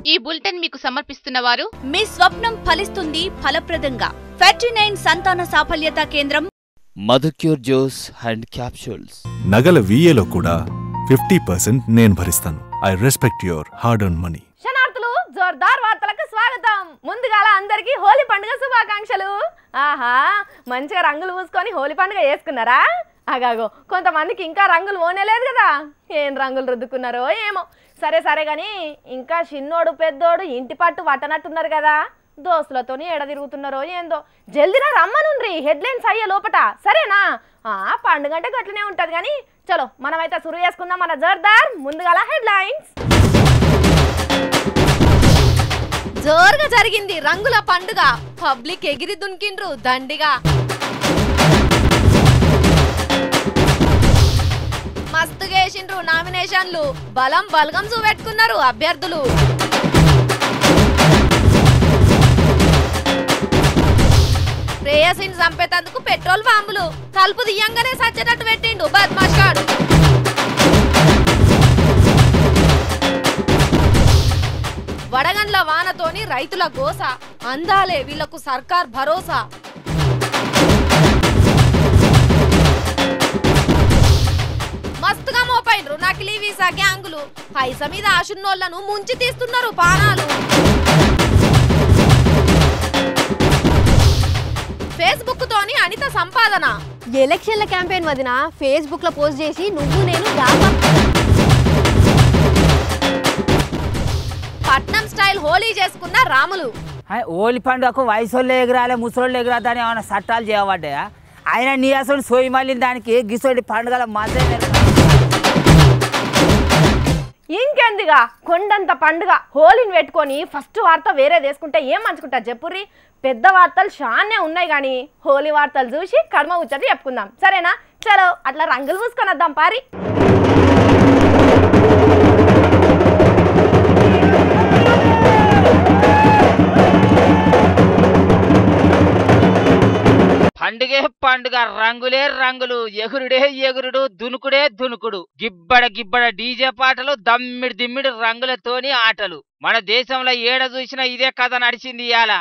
ఈ బులెటిన్ మీకు సమర్పిస్తున్నవారు మీ స్వప్నం ఫలిస్తుంది ఫలప్రదంగా 39 సంతాన సాఫల్యత కేంద్రం మధుక్యూర్ జ్యూస్ అండ్ క్యాప్సూల్స్. నగల వీఏలో కూడా 50% నేను భరిస్తాను. I respect your hard earn money. శనార్థులు జోర్దార్ వార్తలకు స్వాగతం. ముందుగాల అందరికీ హోలీ పండుగ శుభాకాంక్షలు. ఆహా, మంచిగా రంగులు పూసుకొని హోలీ పండుగ చేసుకున్నారా? అగాగో కొంతమందికి ఇంకా రంగులు ఓనేలేదు కదా, ఏం రంగులు రుద్దుకున్నారో ఏమో. సరే కానీ ఇంకా చిన్నోడు పెద్దోడు ఇంటి పట్టు పట్టనట్టున్నారు కదా, దోస్తులతోని ఎడ తిరుగుతున్నారో ఏందో. జల్దిరా రమ్మనుండ్రి, హెడ్లైన్స్ అయ్యే లోపట, సరేనా? పండుగ అంటే గట్లనే ఉంటది కానీ చలో మనమైతే సురు చేసుకుందాం మన జోర్దార్. ముందుగాల హెడ్లైన్స్. జోరుగా జరిగింది రంగుల పండుగ, పబ్లిక్ ఎగిరి దున్కిండ్రు దండిగా. మస్తుగా వేసిండ్రు నామినేషన్లు, బలగం చూపెట్టుకున్నారు అభ్యర్థులు. ప్రేయసిని చంపేతందుకు పెట్రోల్ బాంబులు, తలుపు దియ్యంగానే సచ్చేటట్టు పెట్టిండు బద్మాష్ గాడు. వడగండ్ల వానతోని రైతుల గోస, అందాలే వీళ్లకు సర్కార్ భరోసా. మస్తుగా మోపైండ్రు నకిలీ వీసా గ్యాంగులు, పైస మీద ఆశున్నోళ్లను ముంచి తీస్తున్నారు పానాలు. ఫేస్బుక్ తోని అనిత సంపాదన, ఎలక్షన్ల క్యాంపెయిన్ వదిన ఫేస్బుక్ లో పోస్ట్ చేసి నువ్వు నేను పట్నం స్టైల్ హోలీ చేసుకున్న రాములు. హోలీ పండుగకు వయసోళ్ళు ఎగరాలి ముసలోళ్ళు ఎగరాదని ఏమైనా చట్టాలు చేయబడ్డాయా? ఆయన నీ అసలు సోయి మళ్ళీ దానికి గిసోడి పండుగల మధ్య ఇంకెందుగా కొండంత పండుగ హోలీని పెట్టుకొని ఫస్ట్ వార్త వేరే తీసుకుంటే ఏం మంచుకుంటారు చెప్పుర్రి. పెద్ద వార్తలు చానే ఉన్నాయి కానీ హోలీ వార్తలు చూసి కడమ ఉచ్చటి చెప్పుకుందాం, సరేనా? చలో అట్లా రంగులు పూసుకొని వద్దాం పారి. పండుగే పండుగ, రంగులే రంగులు, ఎగురుడే ఎగురుడు, దునుకుడే దునుకుడు, గిబ్బడ డీజే పాటలు, దమ్మిడి రంగులతోని ఆటలు. మన దేశంలో ఏడ చూసినా ఇదే కథ నడిచింది. ఇయాల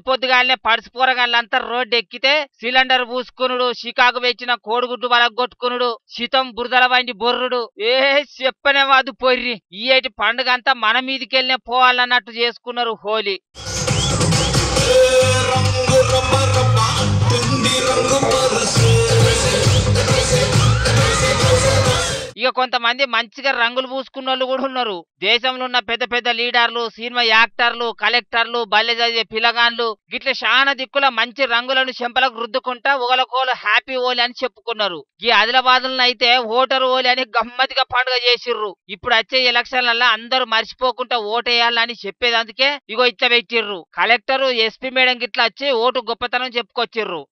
పొద్దుగాలనే పడుచుపోరగాళ్ళంతా రోడ్డు ఎక్కితే సిలిండర్ పూసుకునుడు, షికాకు వెచ్చిన కోడిగుడ్డు వలగొట్టుకునుడు, శితం బురదల వంటి బొర్రుడు, చెప్పనే వాదు పొర్రి. ఈ ఏటి పండుగ అంతా మన మీదికెళ్ళినే పోవాలన్నట్టు చేసుకున్నారు హోలీ. ఇక కొంతమంది మంచిగా రంగులు పూసుకున్న వాళ్ళు కూడా ఉన్నారు. దేశంలో ఉన్న పెద్ద లీడర్లు, సినిమా యాక్టర్లు, కలెక్టర్లు, బల్లె చదివే పిలగాన్లు గిట్ల చాలా దిక్కుల మంచి రంగులను చెంపలకు రుద్దుకుంటా ఒకలకోలు హ్యాపీ హోలీ అని చెప్పుకున్నారు. ఈ ఆదిలాబాద్లను అయితే ఓటరు హోలీ అని గమ్మతిగా పండుగ చేసిర్రు. ఇప్పుడు వచ్చే ఎలక్షన్లలో అందరూ మర్చిపోకుండా ఓటేయాలని చెప్పేదందుకే ఇగో ఇట్లా పెట్టిర్రు. కలెక్టరు, ఎస్పీ మేడం గిట్లా వచ్చి ఓటు గొప్పతనం చెప్పుకొచ్చిర్రు.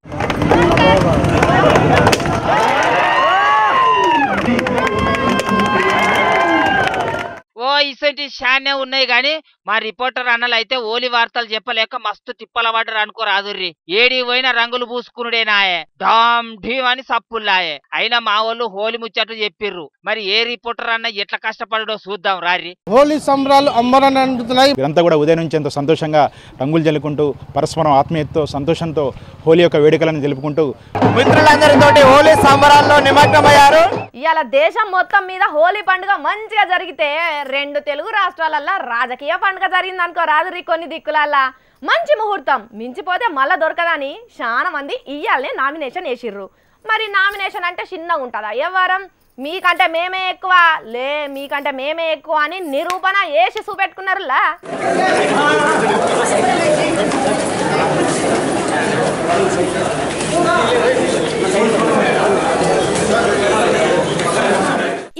ఓ ఇసంటి షానే ఉన్నాయి గాని మా రిపోర్టర్ అన్నలు అయితే హోలీ వార్తలు చెప్పలేక మస్తు తిప్పల పడ్డరు అనుకోరాదుర్రి. ఏడి పోయిన రంగులు పూసుకునుడేనాయే, డామ్ ఢీమ్ అని సప్పుల్లాయే. అయినా మా వాళ్ళు హోలీ ముచ్చట్లు చెప్పిర్రు. మరి ఏ రిపోర్టర్ అన్న ఎట్లా కష్టపడడో చూద్దాం రారి. హోలీ సంబరాలు అంబరాన్ని అందుతున్నాయి. వీరంతా కూడా ఉదయం నుంచి ఎంతో సంతోషంగా రంగులు జల్లుకుంటూ పరస్పరం ఆత్మీయతతో సంతోషంతో హోలీ యొక్క వేడుకలను జరుపుకుంటూ మిత్రులందరితోటి హోలీ సంబరాల్లో నిమగ్నమయ్యారు. ఇవాళ దేశం మొత్తం మీద హోలీ పండుగ మంచిగా జరిగితే 2 తెలుగు రాష్ట్రాలల్లో రాజకీయ పండుగ జరిగింది అనుకో రాదురి. కొన్ని దిక్కులల్లా మంచి ముహూర్తం మించిపోతే మళ్ళా దొరకదని చాలా మంది ఇయ్యాలనే నామినేషన్ వేసిర్రు. మరి నామినేషన్ అంటే చిన్నగా ఉంటుందా వ్యవహారం? మీకంటే మేమే ఎక్కువ, మీకంటే మేమే ఎక్కువ అని నిరూపణ వేసి చూపెట్టుకున్నారులా.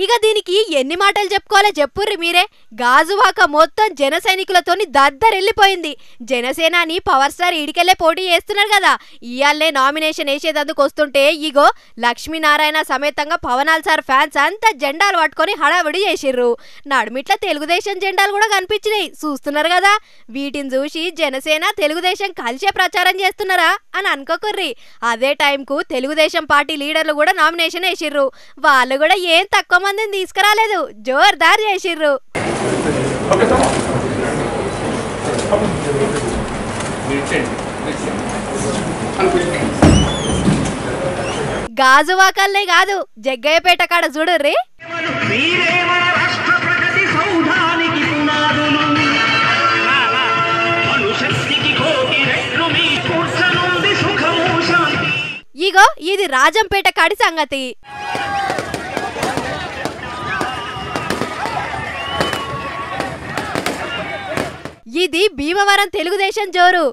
ఇక దీనికి ఎన్ని మాటలు చెప్పుకోవాలో చెప్పుర్రి మీరే. గాజువాక మొత్తం జన సైనికులతోని దద్దరెళ్ళిపోయింది. జనసేనాని పవర్ స్టార్ ఈడికెళ్లే పోటీ చేస్తున్నారు కదా, ఇయాలనే నామినేషన్ వేసేందుకు వస్తుంటే ఇగో లక్ష్మీనారాయణ సమేతంగా పవనాల్ సార్ ఫ్యాన్స్ అంతా జెండాలు పట్టుకొని హడావిడి చేసిర్రు. నడుమిట్ల తెలుగుదేశం జెండాలు కూడా కనిపించినాయి, చూస్తున్నారు కదా. వీటిని చూసి జనసేన తెలుగుదేశం కలిసే ప్రచారం చేస్తున్నారా అని అనుకోకుర్రి. అదే టైంకు తెలుగుదేశం పార్టీ లీడర్లు కూడా నామినేషన్ వేసిర్రు. వాళ్ళు కూడా ఏం తక్కువ మందిని తీసుకురాలేదు, జోర్దార్ చేసిర్రు. గాజువాకల్నే కాదు జగ్గయ్యపేట కాడ చూడుర్రి. ఇగో ఇది రాజంపేట కాడి సంగతి. ఇది భీమవరం తెలుగుదేశం జోరు.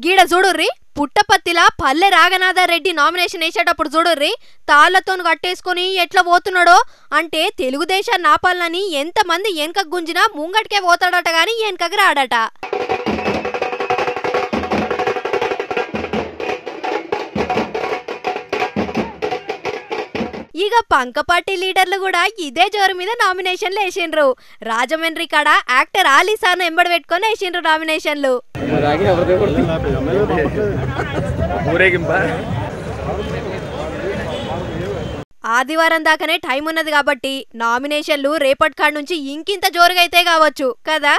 గీడ చూడుర్రి పుట్టపత్తిలా పల్లె రాఘనాథరెడ్డి నామినేషన్ వేసేటప్పుడు చూడుర్రి తాళ్లతో కట్టేసుకుని ఎట్లా పోతున్నాడో. అంటే తెలుగుదేశం నాపాలని ఎంతమంది వెనకకు గుంజినా ముంగటికే పోతాడట గాని వెనకకి రాడట. ఇక పంకపాటి లీడర్లు కూడా ఇదే జోరు మీద నామినేషన్లు వేసిండ్రు. రాజమండ్రి కాడ యాక్టర్ ఆలీసాను ఎంబడి పెట్టుకొని వేసిండ్రు నామినేషన్లు. ఆదివారం దాకానే టైం ఉన్నది కాబట్టి నామినేషన్లు రేపటి కాడ నుంచి ఇంకింత జోరుగా అయితే కావచ్చు కదా.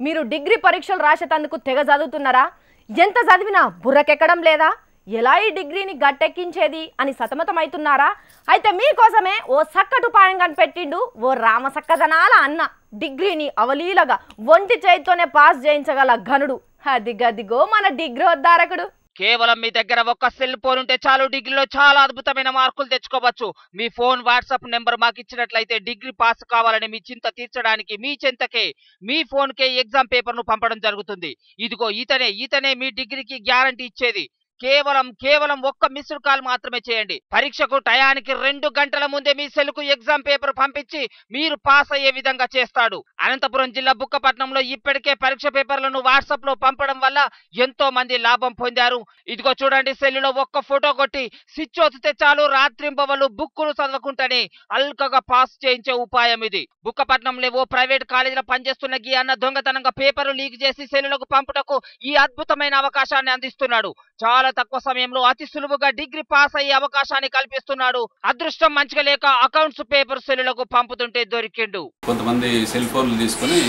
మీరు డిగ్రీ పరీక్షలు రాసేటందుకు తెగ చదువుతున్నారా? ఎంత చదివినా బుర్రకెక్కడం లేదా? ఎలా ఈ డిగ్రీని గట్టెక్కించేది అని సతమతమవుతున్నారా? అయితే మీకోసమే ఓ సక్కటుపాయం కనిపెట్టిండు ఓ రామసక్కదనాల అన్న. డిగ్రీని అవలీలగా ఒంటి చేతితోనే పాస్ చేయించగల ఘనుడు. అదిగదిగో మన డిగ్రోద్ధారకుడు. కేవలం మీ దగ్గర ఒక్క సెల్ ఫోన్ ఉంటే చాలు డిగ్రీలో చాలా అద్భుతమైన మార్కులు తెచ్చుకోవచ్చు. మీ ఫోన్ వాట్సాప్ నెంబర్ మాకు ఇచ్చినట్లయితే డిగ్రీ పాస్ కావాలని మీ చింత తీర్చడానికి మీ చింతకే మీ ఫోన్ కే ఎగ్జామ్ పేపర్ ను పంపడం జరుగుతుంది. ఇదిగో ఈతనే మీ డిగ్రీకి గ్యారంటీ ఇచ్చేది. కేవలం ఒక్క మిస్డ్ కాల్ మాత్రమే చేయండి. పరీక్షకు టయానికి 2 గంటల ముందే మీ సెల్కు ఎగ్జామ్ పేపర్ పంపించి మీరు పాస్ అయ్యే విధంగా చేస్తాడు. అనంతపురం జిల్లా బుక్కపట్నంలో ఇప్పటికే పరీక్ష పేపర్లను వాట్సాప్ లో పంపడం వల్ల ఎంతో మంది లాభం పొందారు. ఇదిగో చూడండి, సెల్లులో ఒక్క ఫోటో కొట్టి స్విచ్ వస్తే చాలు రాత్రింబవళ్ళు బుక్కులు చదవకుండానే అల్కగా పాస్ చేయించే ఉపాయం ఇది. బుక్కపట్నంలో ఓ ప్రైవేట్ కాలేజీలో పనిచేస్తున్న గీ అన్న దొంగతనంగా పేపర్లు లీక్ చేసి సెల్లులకు పంపుటకు ఈ అద్భుతమైన అవకాశాన్ని అందిస్తున్నాడు. చాలా తక్కువ సమయంలో అతి సులువుగా డిగ్రీ పాస్ అయ్యే అవకాశాన్ని కల్పిస్తున్నాడు. అదృష్టం మంచిగా లేక అకౌంట్స్ పేపర్ సెల్లులకు పంపుతుంటే దొరికిండు. కొంతమంది సెల్ ఫోన్లు తీసుకుని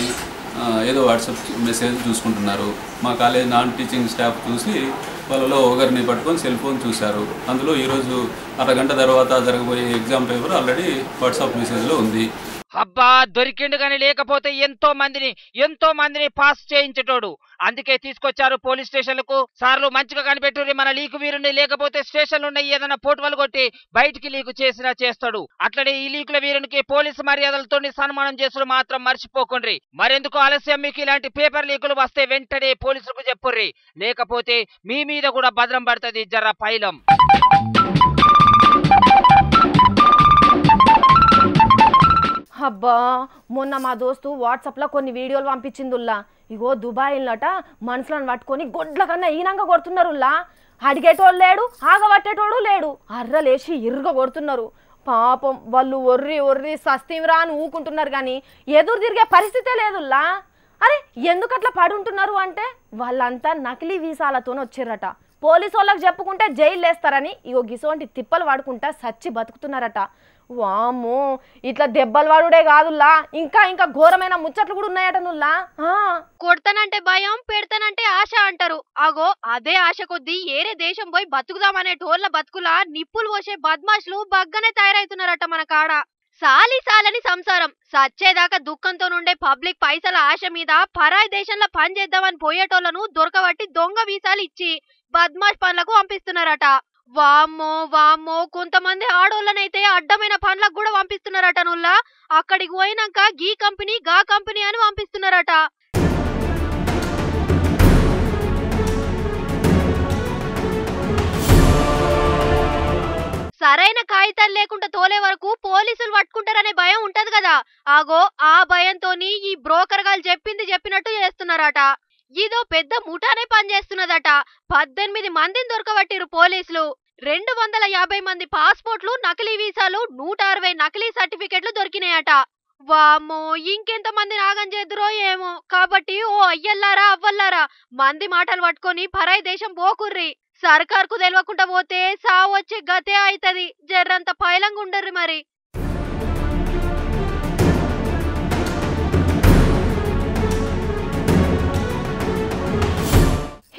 ఏదో వాట్సాప్ మెసేజ్ చూసుకుంటున్నారు. మా కాలేజ్ నాన్ టీచింగ్ స్టాఫ్ చూసి వాళ్ళలో ఒకరిని పట్టుకొని సెల్ ఫోన్ చూశారు. అందులో ఈరోజు అరగంట తర్వాత జరగబోయే ఎగ్జామ్ పేపర్ ఆల్రెడీ వాట్సాప్ మెసేజ్లో ఉంది. అబ్బా, దొరికిండు గాని లేకపోతే ఎంతో మందిని పాస్ చేయించేటోడు. అందుకే తీసుకొచ్చారు పోలీస్ స్టేషన్లకు. సార్లు మంచిగా కనిపెట్టుర్రి మన లీకు వీరుని, లేకపోతే స్టేషన్లు ఉన్నాయి ఏదైనా పోటువలు కొట్టి బయటికి లీకు చేసినా చేస్తాడు. అట్లనే ఈ లీకుల వీరునికి పోలీసు మర్యాదలతో సన్మానం చేసుడు మాత్రం మర్చిపోకుండ్రి. మరెందుకు ఆలస్యం? మీకు ఇలాంటి పేపర్ లీకులు వస్తే వెంటనే పోలీసులకు చెప్పుర్రి, లేకపోతే మీ మీద కూడా భద్రం పడుతుంది జర్ర పైలం. అబ్బా, మొన్న మా దోస్తు వాట్సాప్లో కొన్ని వీడియోలు పంపించిందిల్లా. ఇగో దుబాయ్లట మనుషులను పట్టుకొని గొడ్ల కన్నా ఈనంగా కొడుతున్నారుల్లా. అడిగేటోడు లేడు, ఆగబట్టేటోడు లేడు, అర్రలేసి ఇరుగ కొడుతున్నారు. పాపం వాళ్ళు ఒర్రి సస్తీమిరా అని ఊకుంటున్నారు కానీ ఎదురు తిరిగే పరిస్థితే లేదుల్లా. అరే ఎందుకు అట్లా పడి ఉంటున్నారు అంటే వాళ్ళంతా నకిలీ వీసాలతో వచ్చిర్రట. పోలీసు వాళ్ళకి చెప్పుకుంటే జైలు వేస్తారని ఇగో గిసోంటి తిప్పలు వాడుకుంటా సచ్చి బతుకుతున్నారట. వామ్మో, ఇట్లా దెబ్బలు వాడుడే కాదుల్లా, ఇంకా ఘోరమైన ముచ్చట్లు కూడా ఉన్నాయట నుల్లా. కొడతానంటే భయం, పెడతానంటే ఆశ అంటారు. అగో అదే ఆశ కొద్దీ ఏరే దేశం పోయి బతుకుదామనే టోళ్ల బతుకులా నిప్పులు పోసే బద్మాష్లు బగ్గనే తయారైతున్నారట మన కాడ. సాలని సంసారం సచ్చేదాకా దుఃఖంతో నుండే పబ్లిక్ పైసల ఆశ మీద పరాయి దేశంలో పని చేద్దామని పోయేటోళ్లను దొరకబట్టి దొంగ వీసాలు ఇచ్చి బద్మాష్ పనులకు పంపిస్తున్నారట. వామ్మో, కొంతమంది ఆడోళ్ళనైతే అడ్డమైన పనులకు కూడా పంపిస్తున్నారట నుల్లా. అక్కడికి పోయినాక గీ కంపెనీ గా కంపెనీ అని పంపిస్తున్నారట. సరైన కాగితాలు లేకుండా తోలే వరకు పోలీసులు పట్టుకుంటారనే భయం ఉంటది కదా. ఆగో ఆ భయంతోని ఈ బ్రోకర్ గాలు చెప్పినట్టు చేస్తున్నారట. ఇదో పెద్ద ముఠానే పనిచేస్తున్నదట. 18 మందిని దొరకబట్టిరు పోలీసులు. 250 మంది పాస్పోర్ట్లు, నకిలీ వీసాలు, 160 నకిలీ సర్టిఫికెట్లు దొరికినాయట. వామ్మో ఇంకెంత మంది నాగం చేద్దురో ఏమో కాబట్టి ఓ అయ్యల్లారా అవ్వల్లారా మంది మాటలు పట్టుకొని పరాయి దేశం పోకుర్రి సర్కార్కు తెలియకుండా పోతే సావు వచ్చే గతే అయితది జర్రంత పైలంగా ఉండర్రి మరి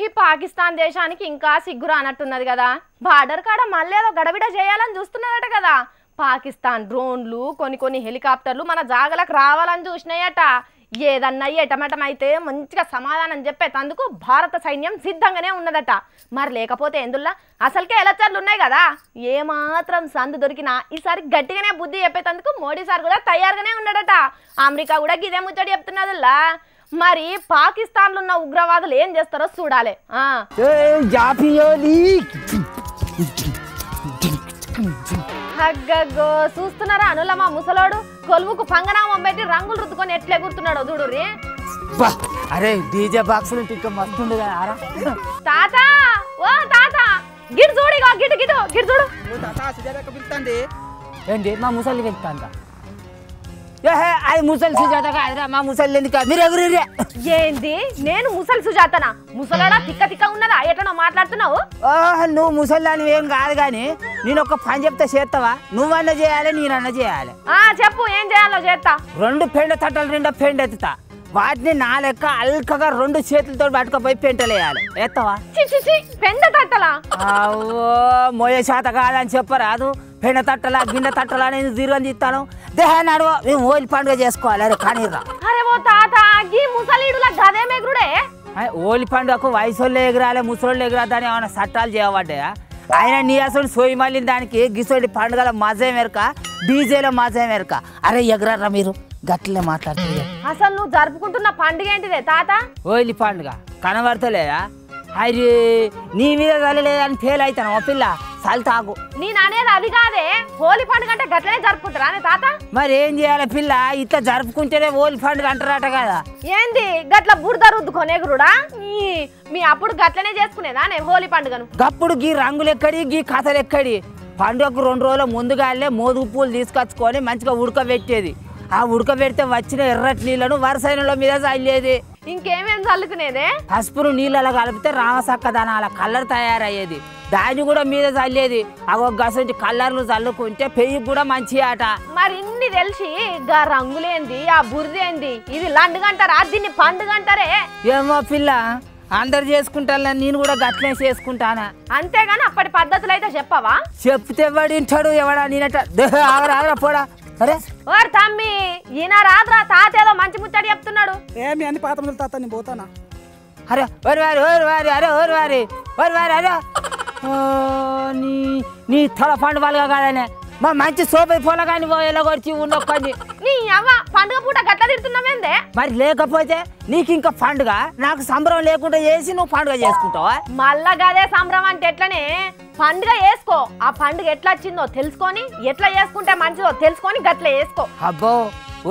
ఈ పాకిస్తాన్ దేశానికి ఇంకా సిగ్గురా అన్నట్టున్నది కదా బార్డర్ కాడ మళ్ళీ ఏదో గడబిడ చేయాలని చూస్తున్నారట కదా పాకిస్తాన్ డ్రోన్లు కొన్ని హెలికాప్టర్లు మన జాగలకు రావాలని చూసినాయట ఏదన్నా ఎటమటం అయితే మంచిగా సమాధానం చెప్పేటందుకు భారత సైన్యం సిద్ధంగానే ఉన్నదట మరి లేకపోతే ఎందుల్లా అసలుకే ఎలచర్లు ఉన్నాయి కదా ఏమాత్రం సందు దొరికినా ఈసారి గట్టిగానే బుద్ధి చెప్పేటందుకు మోడీ సార్ కూడా తయారుగానే ఉన్నాడట అమెరికా కూడా గిదే ముచ్చడి చెప్తున్నదిలా మరి పాకిస్తాన్ లో ఉన్న ఉగ్రవాదులు ఏం చేస్తారో చూడాలి అగ్గో చూస్తున్నారా అనులమా ముసలోడు కొలువుకు పంగనామం పెట్టి రంగులు రుద్దుకొని ఎట్లే గుర్తున్నాడో చూడు రే అరే డీజే బాక్స్ మస్తుండే తాత ఓ తాత గిడు చూడు ఇగో గిడు గిడు గిడు చూడు ఏంటి మా ముసలి వెళ్తా అది ముసలి సుజాత కాదురా మా ముసలి ఎందుకు మీరు ఎగురు ఏంది నేను ముసలి సుజాతనా ముసలాడా తిక్క తిక్క ఉన్నదా ఎట్లా మాట్లాడుతున్నావు నువ్వు ముసలి ఏం కాదు కానీ నేను ఒక పని చెప్తే చేస్తావా నువ్వన్నా చేయాలి నేనన్నా చేయాలి చెప్పు ఏం చేయాలో చేస్తా 2 పెండ తట్టలు 2 పెండ ఎత్తుతా వాటిని నా లెక్క అల్కగా 2 చేతులతో పట్టుకపోయి పెంటలేయాలి ఎత్తవా పెండ తట్టలా అవో మోయ శాత కాదని చెప్పరాదు పెండ తట్టలా గిన్నె తట్టలా నేను దీర్ఘం తీస్తాను దేహాన్ని అడవ మేము ఓలి పండుగ చేసుకోవాలి అరే కానీ అరే ఓ తాత గీ ముసలీడుల గదే మెగుడే ఓలి పండుగకు వయసులో ఎగరాలి ముసలోళ్ళు ఎగరాదని ఏమైనా చట్టాలు చేయబడ్డాయా ఆయన నీ అసలు సోయి మళ్ళీ దానికి గిసోడి పండుగల మజే మెరక డీజేలో మజే మెరక అరే ఎగరారా మీరు గట్లే మాట్లాడుతుంది అసలు నువ్వు జరుపుకుంటున్న పండుగ ఏంటిదే తాత ఓలి పండుగ కనబడతలేదా అరే నీ మీద తలలేదని ఫెయిల్ అవుతాను ఓ పిల్ల చలి తాగు నేను అనేది అది కాదే హోలీ పండుగ అంటే గట్లనే జరుపుకుంటారా అనే తాత మరి ఏం చేయాలి పిల్ల ఇట్లా జరుపుకుంటేనే హోలీ పండుగ అంటారట కదా ఏంది గట్ల బురద రుద్దుకోనేగురుడా మీ అప్పుడు గట్లనే చేసుకునేదా నే హోలీ పండుగను గప్పుడు గీ రంగులు ఎక్కడి గీ కథలు ఎక్కడి పండుగకు 2 రోజుల ముందుగానే మోదుగు పూలు తీసుకొచ్చుకొని మంచిగా ఉడకబెట్టేది ఆ ఉడకబెడితే వచ్చిన ఎర్రటి నీళ్లను వరసైనలో మీద చల్లేది ఇంకేమేం చల్లుకునేదే పసుపును నీళ్ళలో కలిపితే రామసక్కదనాల కలర్ తయారయ్యేది దాన్ని కూడా మీద చల్లేది అగో గసంటి కలర్లు చల్లుకుంటే పెయ్యి కూడా మంచి ఆట మరి ఇన్ని తెలిసి గా రంగులేంది ఆ బురదేంది ఇది లండుగంటారా దీన్ని పండుగ అంటారే ఏమో పిల్ల అందరు చేసుకుంటా నేను కూడా గట్లనే చేసుకుంటానా అంతేగాని అప్పటి పద్ధతులు అయితే చెప్పవా చెప్తే ఎవడింటాడు ఎవడా నేనట ఆగరా ఆగరా పోడా అరే ఓర్ తమ్మి ఈయన రాదురా తాత ఏదో మంచి ముచ్చడి చెప్తున్నాడు ఏమి అన్ని పాత ముందు తాత నేను పోతానా అరే ఓరి వారి అరే ఓరి వారి అరే నీ తల పండు వాళ్ళగా కాదనే మా మంచి సోపై పొలగాని ఎలా కొరిచి ఉండొక్కని నీ అవ్వ పండుగ పూట గట్ల తిడుతున్నామేందే మరి లేకపోతే నీకు ఇంకా పండుగ నాకు సంబరం లేకుండా చేసి నువ్వు పండుగ చేసుకుంటావా మళ్ళా గదే సంబరం అంటే ఎట్లనే పండుగ వేసుకో ఆ పండుగ ఎట్లా వచ్చిందో తెలుసుకొని ఎట్లా చేసుకుంటే మంచిదో తెలుసుకొని గట్ల వేసుకో అబ్బో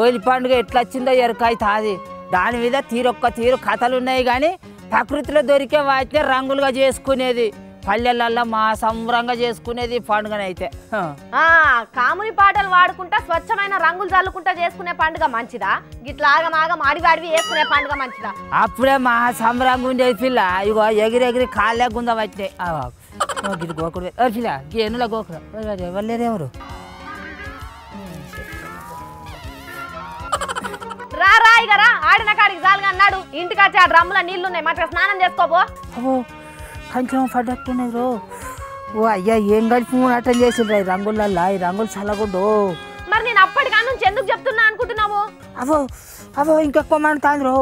ఓలి పండుగ ఎట్లా వచ్చిందో ఎరకైతాది దాని మీద తీరొక్క తీరు కథలు ఉన్నాయి కానీ ప్రకృతిలో దొరికే వాటిని రంగులుగా చేసుకునేది పల్లెలల్లో మా సంబరంగా చేసుకునేది పండుగనైతే కాముని పాటలు వాడుకుంటా స్వచ్ఛమైన రంగులు చల్లుకుంటా చేసుకునే పండుగ మంచిదా గిట్లాగమాగం అడివాడివి వేసుకునే పండుగ మంచిదా అప్పుడే మా సంబరంగా ఉండేది పిల్ల ఇగో ఎగిరెగిరి కాళ్ళే గుంద వచ్చినాయి గిరి గోకుడు పిల్ల గేనుల గోకుడు ఎవరు ఎవరు రా ఇక రా ఆడిన కాడికి జాలుగా అన్నాడు ఇంటికి వచ్చి ఆ డ్రమ్ములో నీళ్లున్నాయి మంచిగా స్నానం చేసుకోబో అబ్బో కొంచెం పడ్డట్టున్నాయి రో ఓ అయ్యా ఏం కలిపి అటెండ్ చేసిండ్రు ఈ రంగులల్లా ఈ రంగులు చల్లగుండు మరి నేను అప్పటికా నుంచి ఎందుకు చెప్తున్నా అనుకుంటున్నావు అవో ఇంకెక్కువ మండుతాంది రో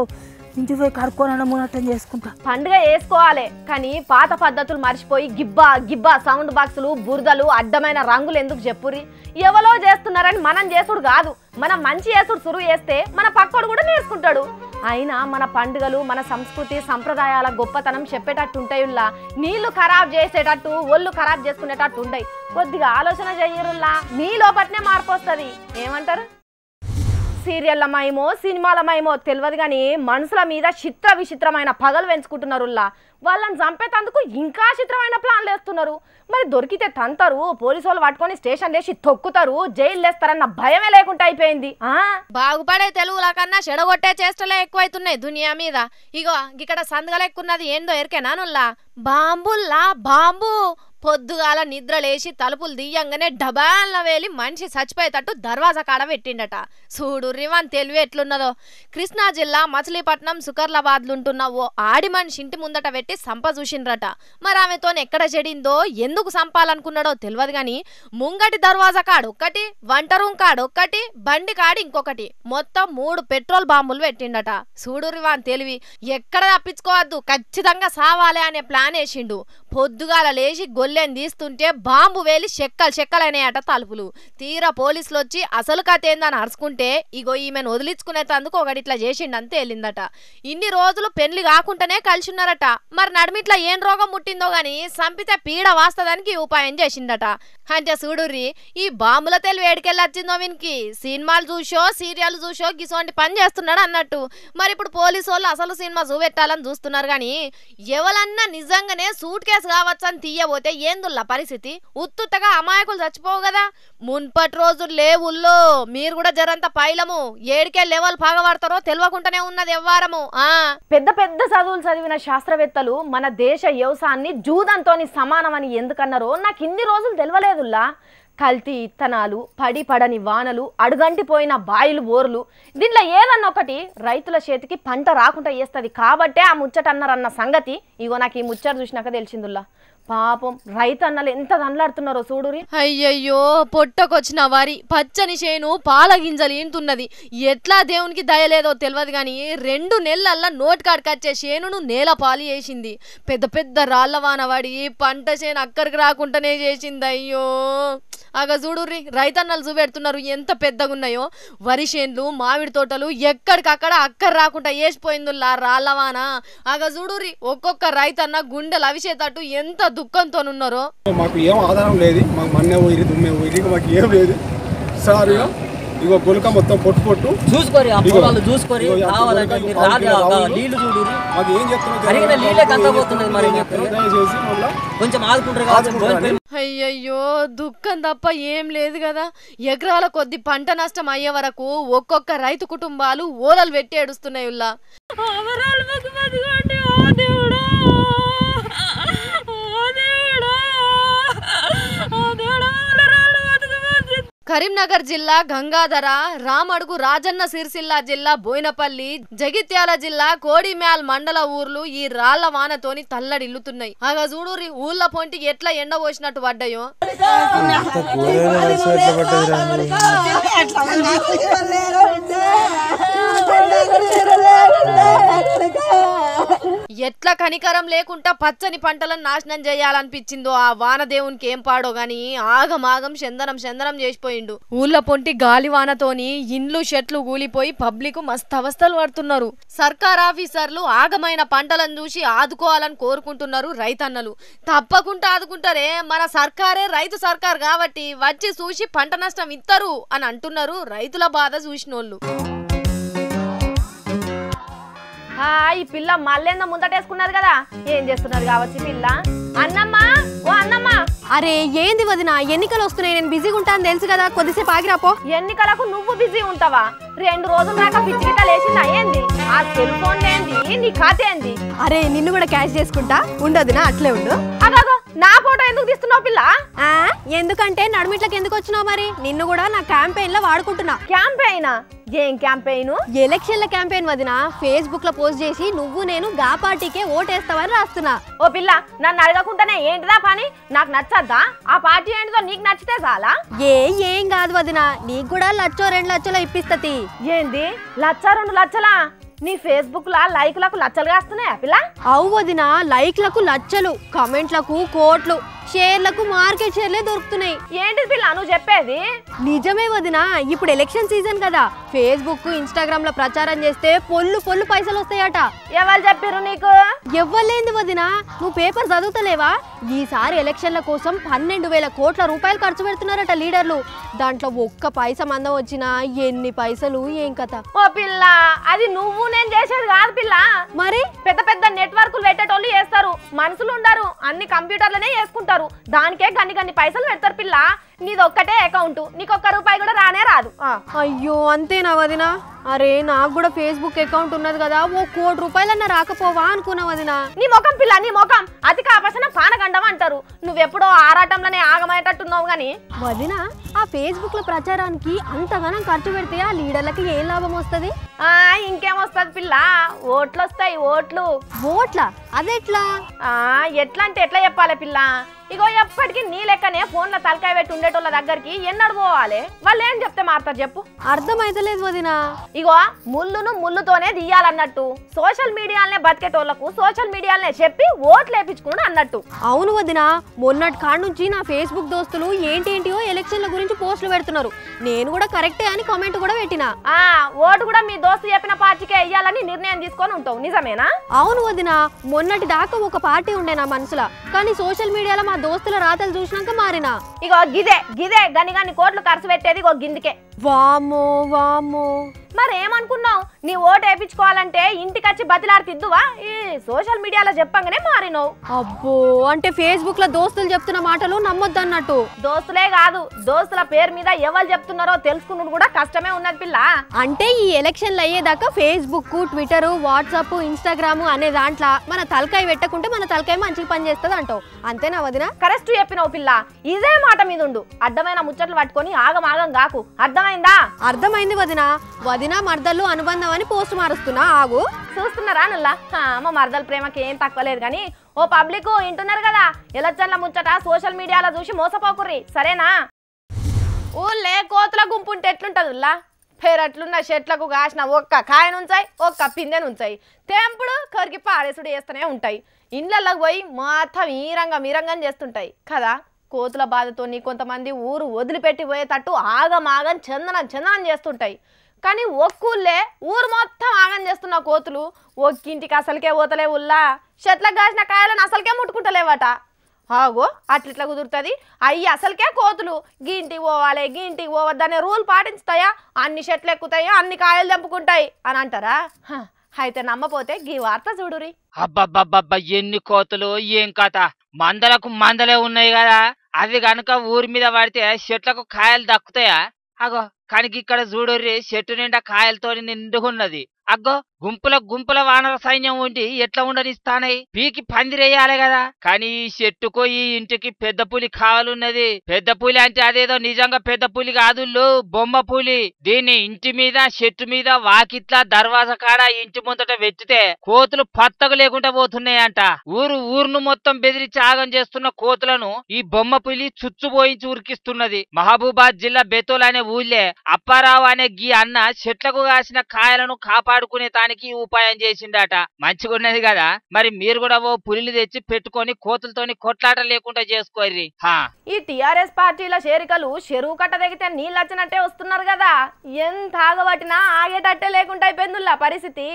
ఇంటి పోయి కడుక్కోనన్నా మునట్టం చేసుకుంటా పండుగ వేసుకోవాలి కానీ పాత పద్ధతులు మర్చిపోయి గిబ్బా సౌండ్ బాక్సులు బురదలు అడ్డమైన రంగులు ఎందుకు చెప్పురి ఎవరో చేస్తున్నారని మనం చేసుడు కాదు మనం మంచి చేసుడు సురువు చేస్తే మన పక్కోడు కూడా నేర్చుకుంటాడు అయినా మన పండుగలు మన సంస్కృతి సంప్రదాయాల గొప్పతనం చెప్పేటట్టుంటాయిల్లా నీళ్లు ఖరాబ్ చేసేటట్టు ఒళ్ళు ఖరాబ్ చేసుకునేటట్టు ఉంటాయి కొద్దిగా ఆలోచన చెయ్యరుల్లా మీ లోపట్నే మార్పు వస్తుంది ఏమంటారు సీరియళ్ల మైమో సినిమాల మైమో తెలియదు కానీ మనుషుల మీద చిత్ర విచిత్రమైన పగలు పెంచుకుంటున్నారు. వాళ్ళని చంపేటందుకు ఇంకా చిత్రమైన ప్లాన్లు వేస్తున్నారు. మరి దొరికితే తంతారు, పోలీసు వాళ్ళు పట్టుకొని స్టేషన్ వేసి తొక్కుతారు, జైలు వేస్తారన్న భయమే లేకుండా అయిపోయింది. బాగుపడే తెలుగుల కన్నా చెడగొట్టే చేష్టలే ఎక్కువైతున్నాయి దునియా మీద. ఇగో ఇక్కడ సందగలెక్కున్నది ఏందో ఎరికేనానుల్లా బాంబుల్లా బాంబు. పొద్దుగాల నిద్ర లేచి తలుపులు దియ్యంగానే డబాల వేలి మనిషి చచ్చిపోయేటట్టు దర్వాజా కాడ పెట్టిండట. చూడు రివాన్ తెలివి ఎట్లున్నదో. కృష్ణా జిల్లా మచిలీపట్నం సుకర్లాబాద్లుంటున్న ఓ ఆడి మనిషి ఇంటి ముందట పెట్టి సంప చూసిండ్రట. మరి ఆమెతో ఎక్కడ చెడిందో ఎందుకు సంపాలనుకున్నాడో తెలియదు గాని ముంగటి దర్వాజా కాడు ఒక్కటి, వంట రూమ్ కాడు ఒక్కటి, బండి కాడు ఇంకొకటి, మొత్తం 3 పెట్రోల్ బాంబులు పెట్టిండట. చూడు రివాన్ తెలివి. ఎక్కడ తప్పించుకోవద్దు, ఖచ్చితంగా సావాలి అనే ప్లాన్ వేసిండు. పొద్దుగాల లేచి గొల్లెని తీస్తుంటే బాంబు వేలి చెక్కలైనాయట తలుపులు. తీరా పోలీసులు వచ్చి అసలు కథ ఏందని అరుచుకుంటే ఇగో ఈమెను వదిలించుకునేందుకు ఒకటి ఇట్లా చేసిండని తేలిందట. ఇన్ని రోజులు పెళ్లి కాకుండానే కలిసి ఉన్నారట. మరి నడిమిట్లా ఏం రోగం ముట్టిందో గాని సంపితే పీడ వాస్తదానికి ఉపాయం చేసిందట. అంటే చూడుర్రి ఈ బాంబుల తెలివి ఏడికెళ్ళి వచ్చిందో వీనికి. సినిమాలు చూసో సీరియల్ చూసో గిసోంటి పని చేస్తున్నాడు అన్నట్టు. మరి ఇప్పుడు పోలీసు వాళ్ళు అసలు సినిమా చూపెట్టాలని చూస్తున్నారు గాని ఎవరన్నా నిజంగానే సూట్ కేసు కావచ్చని తీయబోతే ఏందుల్లా పరిస్థితి? ఉత్తుత్తగా అమాయకులు చచ్చిపోవు కదా. మున్పటి రోజులు లేవుల్లో మీరు కూడా జరంత పైలము ఏడికే లెవెల్ పగబడతారో తెలియకుండానే ఉన్నది ఎవ్వారము. పెద్ద పెద్ద చదువులు చదివిన శాస్త్రవేత్తలు మన దేశ వ్యవసాయాన్ని జూదంతోని సమానమని ఎందుకన్నారో నాకు ఇన్ని రోజులు తెలియలేదుల్లా. కల్తీ ఇత్తనాలు, పడని వానలు, అడుగంటిపోయిన బాయిలు బోర్లు, దీంట్లో ఏదన్నా ఒకటి రైతుల చేతికి పంట రాకుండా చేస్తుంది కాబట్టే ఆ ముచ్చట అన్నారన్న సంగతి ఇగో నాకు ఈ ముచ్చట చూసినాక తెలిసిందుల్లా. పాపం రైతన్నలు ఎంత దండలాడుతున్నారో చూడురి. అయ్యయ్యో పొట్టకొచ్చిన వారి పచ్చని చేను పాల గింజలు ఇంటున్నది. ఎట్లా దేవునికి దయలేదో తెలియదు గాని 2 నెలల్లో నోటికాడికొచ్చే చేనును నేల పాలు చేసింది. పెద్ద పెద్ద రాళ్లవాన పడి పంట చేను అక్కడికి రాకుండానే చేసింది. అయ్యో అగ చూడుర్రి రైతన్నలు చూపెడుతున్నారు ఎంత పెద్దగున్నాయో. వరి చేన్లు మామిడి తోటలు ఎక్కడికక్కడ అక్కర రాకుండా వేసిపోయిందిలా రాళ్లవాన. అగ చూడుర్రి ఒక్కొక్క రైతన్న గుండెలు అవిసేటట్టు ఎంత దుఃఖంతో ఉన్నారో. మాకు ఏం ఆధారం లేదు, మాకు మన్నే పోయి దుమ్మే పోయి మాకు ఏం లేదు సార్. ఇగో గొలుక మొత్తం పొట్టు చూసుకోరి చూసుకోరి కావాలంటే నీళ్లు చూడు మాకు ఏం చెప్తున్నారు నీళ్ళే కందపోతున్నది. మరి కొంచెం ఆదుకుంటారు. అయ్యయ్యో దుఃఖం తప్ప ఏం లేదు కదా. ఎకరాల కొద్ది పంట నష్టం అయ్యే వరకు ఒక్కొక్క రైతు కుటుంబాలు ఓలలు పెట్టి ఏడుస్తున్నాయి. కరీంనగర్ జిల్లా గంగాధర, రామడుగు రాజన్న సిరిసిల్ల జిల్లా బోయినపల్లి, జగిత్యాల జిల్లా కోడిమ్యాల్ మండల ఊర్లు ఈ రాళ్ల వానతోని తల్లడిల్లుతున్నాయి. అగా చూడురి ఊళ్ళ పొంటి ఎట్లా ఎండ పోసినట్టు పడ్డాయో. ఎట్లా కనికరం లేకుండా పచ్చని పంటలను నాశనం చేయాలనిపించిందో ఆ వానదేవునికి ఏం పాడో గాని ఆగమాగం చందనం చేసిపోయిండు. ఊళ్ళ పొంటి గాలి వానతోని ఇండ్లు చెట్లు కూలిపోయి పబ్లిక్ మస్తు అవస్థలు పడుతున్నారు. సర్కార్ ఆఫీసర్లు ఆగమైన పంటలను చూసి ఆదుకోవాలని కోరుకుంటున్నారు రైతన్నలు. తప్పకుండా ఆదుకుంటారే, మన సర్కారే రైతు సర్కార్ కాబట్టి వచ్చి చూసి పంట నష్టం ఇస్తారు అని అంటున్నారు రైతుల బాధ చూసినోళ్ళు. ఈ పిల్ల మళ్ళేందో ముందటేసుకున్నది కదా, ఏం చేస్తున్నది కావచ్చు పిల్ల. అన్నమ్మా ఓ అన్నమ్మా. అరే ఏంది వదినా, ఎన్నికలు వస్తున్నాయి, నేను బిజీగా ఉంటాను తెలుసు కదా, కొద్దిసేపు ఆగిరాపో. ఎన్నికలకు నువ్వు బిజీ ఉంటావా? 2 రోజుల దాకా పిచ్చిగిట లేచిందా ఏంది? ఆ సెల్ ఫోన్ ఏంది, నీ ఖాతా ఏంది? అరే నిన్ను కూడా క్యాష్ చేసుకుంటా ఉండదునా, అట్లే ఉండు. అగో నా ఫోటో ఎందుకు తీస్తున్నావు పిల్ల? ఎందుకంటే నడుమిట్లకి ఎందుకు వచ్చినావు మరి? నిన్ను కూడా నా క్యాంపెయిన్ లో వాడుకుంటున్నా. క్యాంపెయినా? ఏం క్యాంపెయిన్? ఎలక్షన్ల క్యాంపెయిన్ వదిన. ఫేస్బుక్ లో పోస్ట్ చేసి నువ్వు నేను గా పార్టీకే ఓటేస్తావని రాస్తున్నా. ఓ పిల్ల నన్ను అడగకుండానే ఏంటిదా పని? నాకు నచ్చద్దా? ఆ పార్టీ ఏంటిదో నీకు నచ్చితే చాలా. ఏం కాదు వదిన, నీకు కూడా 1,00,000 2 లక్షలు ఇప్పిస్తది. ఏంది 1,00,000 2 లక్షలా? నీ ఫేస్బుక్ లా లైక్లకు లచ్చలు కాస్తున్నాయా పిల్ల? అవు వదిన, లైక్లకు లచ్చలు, కమెంట్లకు కోట్లు. షేర్లకు మార్కెట్ షేర్లే దొరుకుతున్నాయి. ఏంటి పిల్ల నువ్వు చెప్పేది? నిజమే వదినా, ఇప్పుడు ఎలక్షన్ సీజన్ కదా, ఫేస్బుక్ ఇన్స్టాగ్రామ్ లో ప్రచారం చేస్తే పొల్లు పొల్లు పైసలు వస్తాయట. ఎవరు చెప్పారు నీకు? ఎవ్వలేంది వదినా, నువ్వు పేపర్ చదువుతలేవా? ఈసారి ఎలక్షన్ల కోసం 12,000 కోట్ల రూపాయలు ఖర్చు పెడుతున్నారట లీడర్లు. దాంట్లో ఒక్క పైసా మందం వచ్చినా ఎన్ని పైసలు ఏం కథ. ఓ పిల్ల, అది నువ్వు నేను చేసేది కాదు పిల్ల. మరి పెద్ద పెద్ద నెట్వర్క్లు పెట్టేటోళ్ళు చేస్తారు, మనుషులు ఉండరు, అన్ని కంప్యూటర్లనే చేసుకుంటారు. దానికే గన్ని పైసలు పెడతారు పిల్ల. నీది ఒక్కటే అకౌంట్, నీకు ఒక్క రూపాయి కూడా రానే రాదు. అయ్యో అంతేనా వదినా? అరే నాకు కూడా ఫేస్బుక్ అకౌంట్ ఉన్నది కదా, ఓ 1 కోటి రూపాయలన్నా రాకపోవా అనుకున్నా వదినా. నీ ముఖం పిల్ల, నీ ముఖం అతి కాపసన పానగండం అంటారు. నువ్వెప్పుడో ఆరాటంలోనే ఆగమయ్యేటట్టున్నావు గాని. వదినా, ఆ ఫేస్బుక్ లో ప్రచారానికి అంతగానం ఖర్చు పెడితే ఆ లీడర్లకి ఏం లాభం వస్తుంది? ఇంకేమొస్తుంది పిల్ల, ఓట్లు వస్తాయి. ఓట్లు ఓట్లా? అదెట్లా? ఎట్లా అంటే ఎట్లా చెప్పాలి పిల్ల? ఇగో ఎప్పటికీ నీ లెక్కనే ఫోన్లో తలకాయ పెట్టి ఉండేటోళ్ళ దగ్గరికి ఎన్నడు పోవాలి? వాళ్ళు ఏం చెప్తే మారుతారు చెప్పు? అర్థమైతలేదు వదినా. ఇగో ముళ్ళును ముళ్ళుతోనే తీయాలన్నట్టు, సోషల్ మీడియాలనే బతికేటోళ్లకు సోషల్ మీడియాలనే చెప్పి ఓట్లు వేపించుకున్నాడు అన్నట్టు. అవును వదినా, మొన్నటి కాడ నుంచి నా ఫేస్బుక్ దోస్తులు ఏంటేంటియో ఎలక్షన్ల గురించి పోస్టులు పెడుతున్నారు. నేను కూడా కరెక్టే అని కామెంట్ కూడా పెట్టినా. ఓటు కూడా మీ దోస్తు చెప్పిన పార్టీకే వెయ్యాలని నిర్ణయం తీసుకొని ఉంటావు, నిజమేనా? అవును వదినా, మొన్నటి దాకా ఒక పార్టీ ఉండే నా మనసులో, కానీ సోషల్ మీడియాలో మా దోస్తుల రాతలు చూసినాక మారినా. ఇగో గిదే గని కోట్లు ఖర్చు పెట్టేది ఇగో గిందికే. వామ్మో వామ్మో, మరేమనుకున్నావు? నీ ఓటు వేయించుకోవాలంటే ఇంటికి వచ్చి బతిలాడుతిద్దువా? ఈ సోషల్ మీడియాలో చెప్పంగానే మారినావు. అబ్బో, అంటే ఫేస్బుక్ లో దోస్తులు చెప్తున్న మాటలు నమ్మొద్దు అన్నట్టు. దోస్తులే కాదు, దోస్తుల పేరు మీద ఎవరు చెప్తున్నారో తెలుసుకున్నది కూడా కష్టమే ఉన్నది పిల్ల. అంటే ఈ ఎలక్షన్లు అయ్యేదాకా ఫేస్బుక్, ట్విట్టర్, వాట్సాప్, ఇన్స్టాగ్రామ్ అనే దాంట్లో మన తలకాయ పెట్టకుంటే మన తలకాయ మంచిగా పని చేస్తుంది అంటావు, అంతేనా వదినా? కరెక్ట్ చెప్పినావు పిల్ల, ఇదే మాట మీద ఉండు. అడ్డమైన ముచ్చట్లు పట్టుకొని ఆగం కాకు, అర్థమైందా? అర్థమైంది వదినా. వదినా మర్దలు అనుబంధం అని పోస్ట్ మారుస్తున్నా, ఆగు. చూస్తున్నారా నల్లా? మా మర్దల ప్రేమకి ఏం తక్కువ లేదు కానీ ఓ పబ్లిక్ వింటున్నారు కదా, ఎలక్షన్ల ముచ్చట సోషల్ మీడియాలో చూసి మోసపోకుర్రి, సరేనా? ఊళ్ళే కోతుల గుంపు ఉంటే ఎట్లుంటదిల్లా? పేరట్లున్న చెట్లకు కాసిన ఒక్క కాయనుంచాయి, ఒక్క పిందెనుంచాయి, తెంపుడు కరికి పారేసుడు చేస్తూనే ఉంటాయి. ఇండ్లలోకి పోయి మొత్తం మీరంగం చేస్తుంటాయి కదా. కోతుల బాధతో కొంతమంది ఊరు వదిలిపెట్టి పోయేటట్టు ఆగం చందనం చేస్తుంటాయి. కానీ ఒక్కూళ్ళే ఊరు మొత్తం ఆగం చేస్తున్న కోతులు ఒక్కింటికి అసలుకే పోతలే ఉల్లా, చెట్లకు కాసిన కాయలను అసలుకే ముట్టుకుంటలేవట. ఆగో అట్లిట్లా కుదురుతుంది? అయ్యి అసలుకే కోతులు గింటికి పోవాలి గింటికి పోవద్దనే రూల్ పాటిస్తాయా? అన్ని చెట్లు ఎక్కుతాయా, అన్ని కాయలు తెంపుకుంటాయి అని అంటారా? అయితే నమ్మపోతే గీ వార్త చూడురి. అబ్బబ్బబ్బబ్బ, ఎన్ని కోతులు, ఏం కథ! మందలకు మందలే ఉన్నాయి కదా, అది గనుక ఊరి మీద పడితే చెట్లకు కాయలు దక్కుతాయా? అగో కనుక ఇక్కడ చూడుర్రి, చెట్టు నిండా కాయలతో నిండుకున్నది. అగ్గో గుంపుల వానర సైన్యం ఉండి ఎట్లా ఉండనిస్తానై? పీకి పందిరేయాలి కదా. కానీ ఈ చెట్టుకో ఈ ఇంటికి పెద్ద పులి కావాలన్నది. పెద్ద పులి అంటే అదేదో నిజంగా పెద్ద పులి కాదు, బొమ్మ పులి. దీన్ని ఇంటి మీద, చెట్టు మీద, వాకిట్లా, దర్వాజా కాడ, ఇంటి ముందట వెచ్చితే కోతులు పత్తకు లేకుండా పోతున్నాయంట. ఊరును మొత్తం బెదిరించి ఆగం చేస్తున్న కోతులను ఈ బొమ్మ పులి చుచ్చుపోయించి ఉరికిస్తున్నది. మహబూబాద్ జిల్లా బెతోల్ అనే ఊళ్ళే అప్పారావు అనే గీ అన్న చెట్లకు కాసిన కాయలను కాపాడుకునే తానికి ఉపాయం చేసిండట. మంచిగున్నది కదా. మరి మీరు కూడా ఓ పులిని తెచ్చి పెట్టుకొని కోతులతోని కొట్లాట లేకుండా చేసుకోర్రి. ఈ టిఆర్ఎస్ పార్టీల చేరికలు చెరువు కట్ట తెగితే నీళ్ళు వచ్చినట్టే వస్తున్నారు కదా. ఎంత ఆగబట్టినా ఆగేటట్టే లేకుండా అయిపోయిందిలా పరిస్థితి.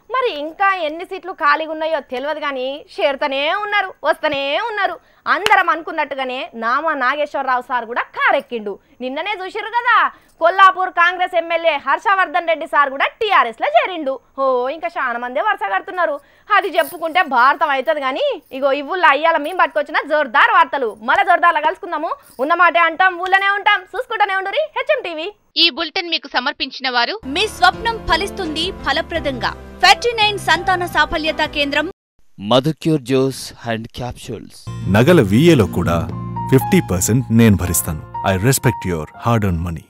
మరి ఇంకా ఎన్ని సీట్లు ఖాళీగా ఉన్నాయో తెలియదు కానీ చేరుతూనే ఉన్నారు, వస్తూనే ఉన్నారు. అందరం అనుకున్నట్టుగానే నామా నాగేశ్వరరావు సార్ కూడా కారెక్కిండు. నిన్ననే చూసిర్రు కదా, కొల్లాపూర్ కాంగ్రెస్ ఎమ్మెల్యే హర్షవర్ధన్ రెడ్డి సార్ కూడా టీఆర్ఎస్ లో చేరిండు. ఇంకా చాలా మందే వరుస కడుతున్నారు. అది చెప్పుకుంటే భారతం అవుతుంది కానీ ఇగో ఇవ్వుల్లో అయ్యాల మేము పట్టుకొచ్చిన జోర్దార్ వార్తలు. మళ్ళీ జోర్దార్లా కలుసుకుందాము. ఉన్నమాటే అంటాం, ఊళ్ళనే ఉంటాం, చూసుకుంటూనే ఉండురి హెచ్ఎం టీవీ. ఈ బులెటిన్ మీకు సమర్పించిన వారు మీ స్వప్నం ఫలిస్తుంది ఫలప్రదంగా. 39 సంతాన సాఫల్యత కేంద్రం, మధుక్యూర్ జ్యూస్ అండ్ క్యాప్సూల్స్. నగల VAలో కూడా 50% నేను భరిస్తాను. I respect your hard earn money.